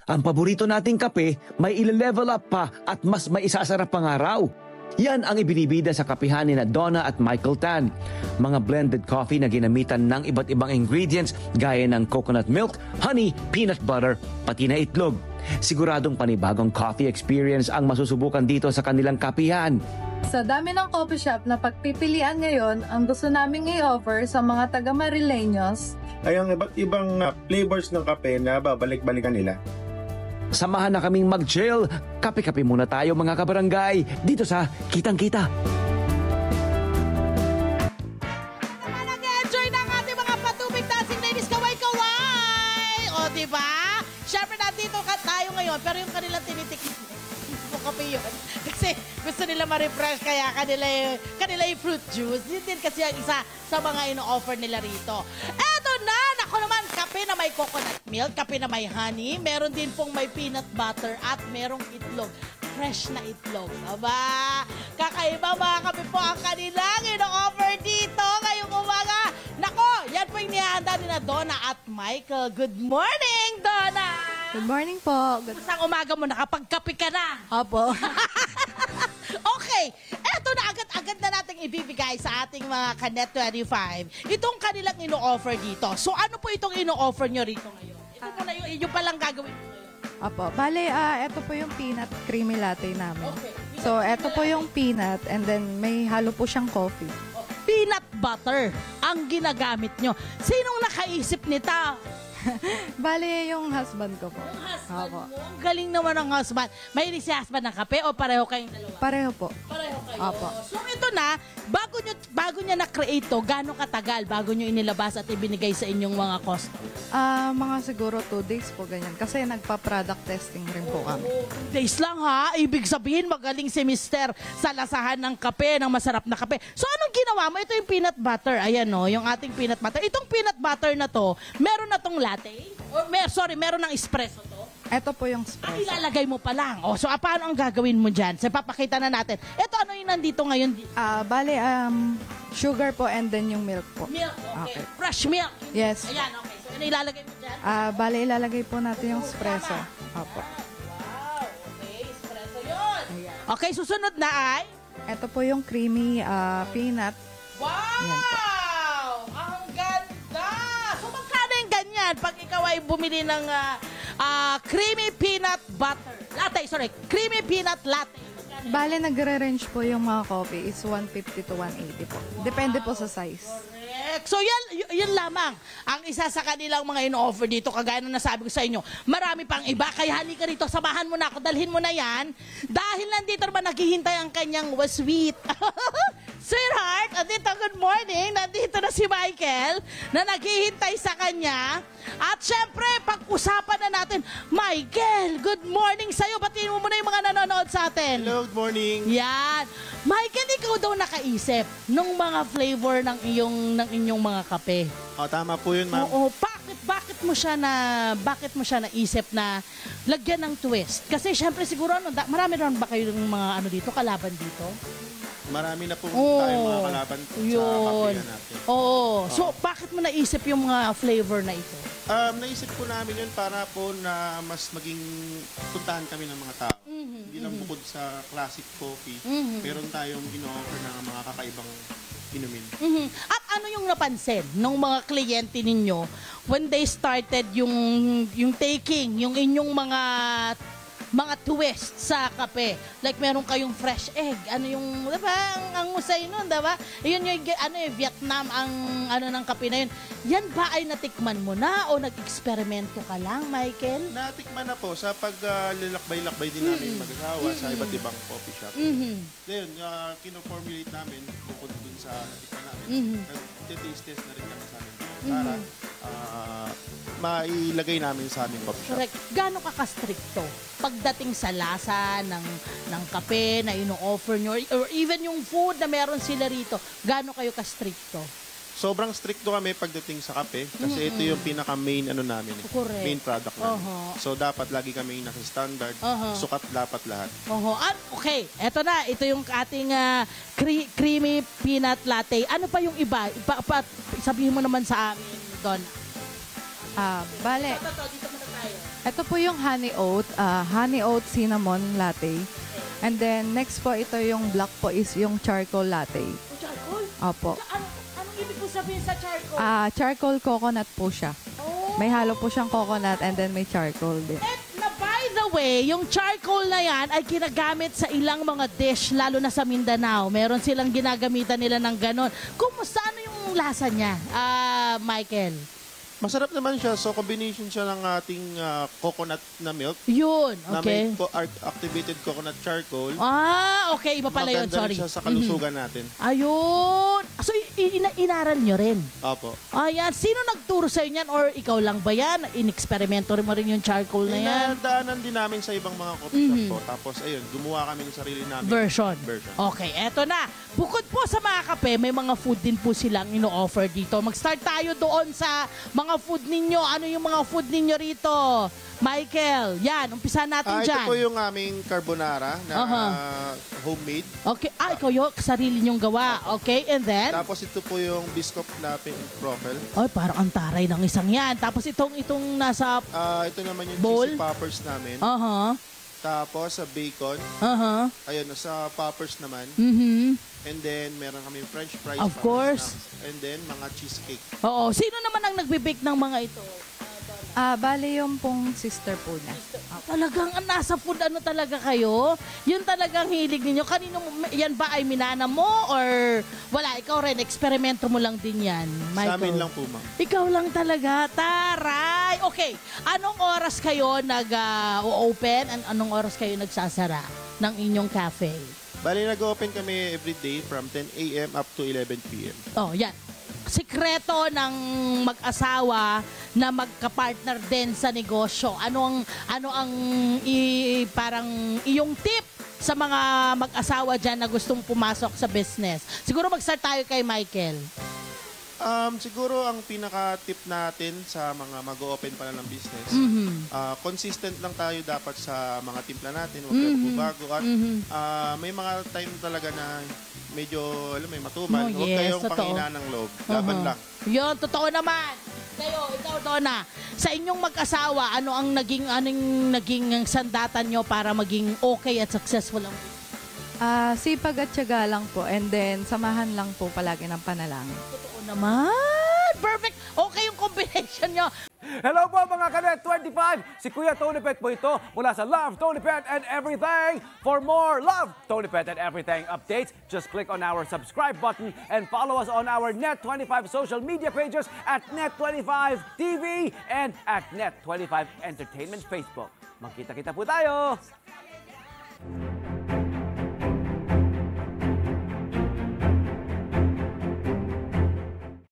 Ang paborito nating kape, may ile-level up pa at mas may isasarap pang araw. Yan ang ibinibida sa kapihan ni na Donna at Michael Tan. Mga blended coffee na ginamitan ng iba't ibang ingredients gaya ng coconut milk, honey, peanut butter, pati na itlog. Siguradong panibagong coffee experience ang masusubukan dito sa kanilang kapihan. Sa dami ng coffee shop na pagpipilian ngayon, ang gusto naming i-offer sa mga taga-Marileños ay ang iba't ibang flavors ng kape na babalik-balikan nila. Samahan na kaming mag-chill. Kape-kape muna tayo mga kabarangay dito sa Kitang Kita. Nag-enjoy na ang ating mga patubig dancing ladies. Kaway-kaway! O, diba? Siyempre, nandito tayo ngayon, pero yung kanilang tinitikip mo kape yun. Kasi gusto nila ma-refresh, kaya kanila yung fruit juice. Yun din kasi ang isa sa mga ino-offer nila rito. Eto na! Ako naman, kape na may coconut milk, kape na may honey, meron din pong may peanut butter at merong itlog. Fresh na itlog. Aba, kakaiba mga kape po ang kanilang ino-offer dito ngayong umaga. Nako, yan po yung nihahanda ni na Donna at Michael. Good morning, Donna! Good morning po. Isang umaga mo, nakapagkape ka na. Opo. Okay, eto na agad-agad na nating ibibigay sa ating mga Kanet 25. Itong kanilang ino-offer dito. So ano po itong ino-offer nyo rito ngayon? Ito po na yung palang gagawin mo ngayon. Opo. Bale, ito po yung peanut creamy latte namin. Okay. So, ito po yung peanut and then may halo po siyang coffee. Peanut butter ang ginagamit nyo. Sinong nakaisip nito? Bale, yung husband ko po. Yung husband Opo. mo. Ang galing naman ng husband. Mahilig si husband ng kape o pareho kayong dalawa? Pareho po. Pareho kayo. Opo. So ito na, bago niya na-create to, gano'ng katagal bago nyo inilabas at ibinigay sa inyong mga customer? Mga siguro 2 days po ganyan. Kasi nagpa-product testing rin po kami. Days lang ha, ibig sabihin magaling si Mister sa lasahan ng kape, ng masarap na kape. So anong ginawa mo? Ito yung peanut butter. Ayan no, yung ating peanut butter. Itong peanut butter na to, meron na tong latte? Or, meron ng espresso to? Ito po yung Ang espresso. ilalagay mo pa lang. O, so paano ang gagawin mo dyan? So papakita na natin. Ito ano yung nandito ngayon? Bale, sugar po and then yung milk po. Milk, okay. Okay. Fresh milk. Yes. Ayan, okay. So ano ilalagay mo dyan? Bale, ilalagay po natin yung espresso. Opo. Wow, okay. Espresso yun. Ayan. Okay, susunod na ay? Ito po yung creamy peanut. Yan po. Wow! Ang ganda! So magkano yung ganyan pag ikaw ay bumili ng creamy peanut butter? Creamy peanut latte. Bale, nagre-range po yung mga coffee is 150 to 180 po. Depende po sa size. Correct. So yan lamang ang isa sa kanilang mga ino-offer dito. Kagaya na nasabi ko sa inyo, marami pang iba. Kaya halika rito, samahan mo na ako, dalhin mo na yan. Dahil nandito naman naghihintay ang kanyang sweet. Sweetheart, andito, good morning. Nandito na si Michael na naghihintay sa kanya. At syempre, pag-usapan na natin, Michael, good morning sa'yo. Batiin mo muna yung mga nanonood sa atin. Hello, good morning. Yan. Michael, ikaw daw nakaisip nung mga flavor ng inyong mga kape. O, tama po yun, ma'am. Oo, bakit mo siya naisip na lagyan ng twist? Kasi syempre siguro marami ron ba kayong mga dito, kalaban dito? Marami na po Oo. tayong mga kalaban sa Yun. kapihan natin. Oo. So, bakit mo naisip yung mga flavor na ito? Naisip po namin yun para po na mas maging puntahan kami ng mga tao. Hindi lang bukod sa classic coffee, meron tayong ino-offer na mga kakaibang inumin. At ano yung napansin ng mga kliyente ninyo when they started yung taking, yung inyong mga twist sa kape? Like meron kayong fresh egg. Ano yung, diba, ang usay nun, diba? Yun yung, Vietnam ang ng kape na yun. Yan ba ay natikman mo na o nag-eksperimento ka lang, Michael? Natikman na po sa paglalakbay-lakbay din namin mag-asawa sa iba't ibang coffee shop. Ngayon, kino-formulate namin bukod dun sa natikman namin. Nag-taste test na rin kami sa amin para mailagay namin sa aming coffee shop. Correct. Gaano ka ka-stricto pagdating sa lasa ng kape na ino-offer nyo or even yung food na meron sila rito? Gaano kayo ka-stricto? Sobrang stricto kami pagdating sa kape kasi ito yung pinaka-main namin, Correct. main product namin. So dapat lagi kami nasa standard, sukat dapat lahat. At okay, eto na, ito yung ating creamy peanut latte. Ano pa yung iba? Sabihin mo naman sa amin, Don. Bale, Dito muna tayo. tayo? Ito po yung honey oat cinnamon latte. And then next po ito yung black po is yung charcoal latte. Oh, charcoal? Opo. Anong ibig po sabihin sa charcoal? Charcoal coconut po siya. Oh. May halo po siyang coconut and then may charcoal din. At na by the way, yung charcoal na yan ay ginagamit sa ilang mga dish, lalo na sa Mindanao. Meron silang ginagamitan nila ng ganon. Kumusta ano yung lasa niya, Michael? Masarap naman siya. So, combination siya ng ating coconut na milk Yun, na okay. may activated coconut charcoal. Okay, iba pala yun, Maganda sorry. rin siya sa kalusugan natin. Ayun. So, inaral nyo rin? Opo. Ayan. Sino nagturo sa inyo yan? Or ikaw lang ba yan? In-experimento mo rin yung charcoal na yan? Inadaanan din namin sa ibang mga coffee shop po. Tapos, ayun, gumawa kami ng sarili namin. Version. Version. Okay, eto na. Bukod po sa mga kape, may mga food din po silang ino-offer dito. Mag-start tayo doon sa mga food ninyo. Ano yung mga food ninyo rito? Michael, yan. Umpisa natin Ito dyan. po yung aming carbonara na homemade. Okay. Ikaw yung sarili nyong gawa. Okay, and then? Tapos ito po yung biscuit natin profile. Ay, parang ang taray ng isang yan. Tapos itong nasa... Ito naman yung Bowl? cheesy poppers namin. Tapos sa bacon. Ayun, nasa poppers naman. And then, meron kami french fries. Of course. And then, mga cheesecake. Oo. Sino naman ang nagbe-bake ng mga ito? Bali yung pong sister po niya. Talagang nasa food ano talaga kayo? Yun talagang hilig ninyo. Kanino, yan ba ay minana mo or wala? Ikaw rin, eksperimento mo lang din yan, Michael? Sa amin lang po, ma'am. Ikaw lang talaga? Taray! Okay, anong oras kayo nag-open and anong oras kayo nagsasara ng inyong cafe? Bali, nag-open kami every day from 10 a.m. up to 11 p.m. Oh, yan. Sikreto ng mag-asawa na magka-partner din sa negosyo. Ano ang parang iyong tip sa mga mag-asawa dyan na gustong pumasok sa business? Siguro mag-start tayo kay Michael. Siguro ang pinaka-tip natin sa mga mag-open pa lang ng business, consistent lang tayo dapat sa mga timpla natin, huwag tayo magbabago. At may mga time talaga na medyo, may matumal. Huwag kayong panghinaan ng loob. Laban lang. Yun, totoo naman. Kayo, ikaw, Donna, sa inyong mag-asawa, anong naging sandatan nyo para maging okay at successful ang business? Sipag at tiyaga lang po and then samahan lang po palagi ng panalangin. Totoo naman. Perfect. Okay yung combination nyo. Hello po mga Kanet 25! Si Kuya Tony Pet po ito mula sa Love, Tony Pet and Everything. For more Love, Tony Pet and Everything updates, just click on our subscribe button and follow us on our Net25 social media pages at Net25 TV and at Net25 Entertainment Facebook. Magkita-kita po tayo!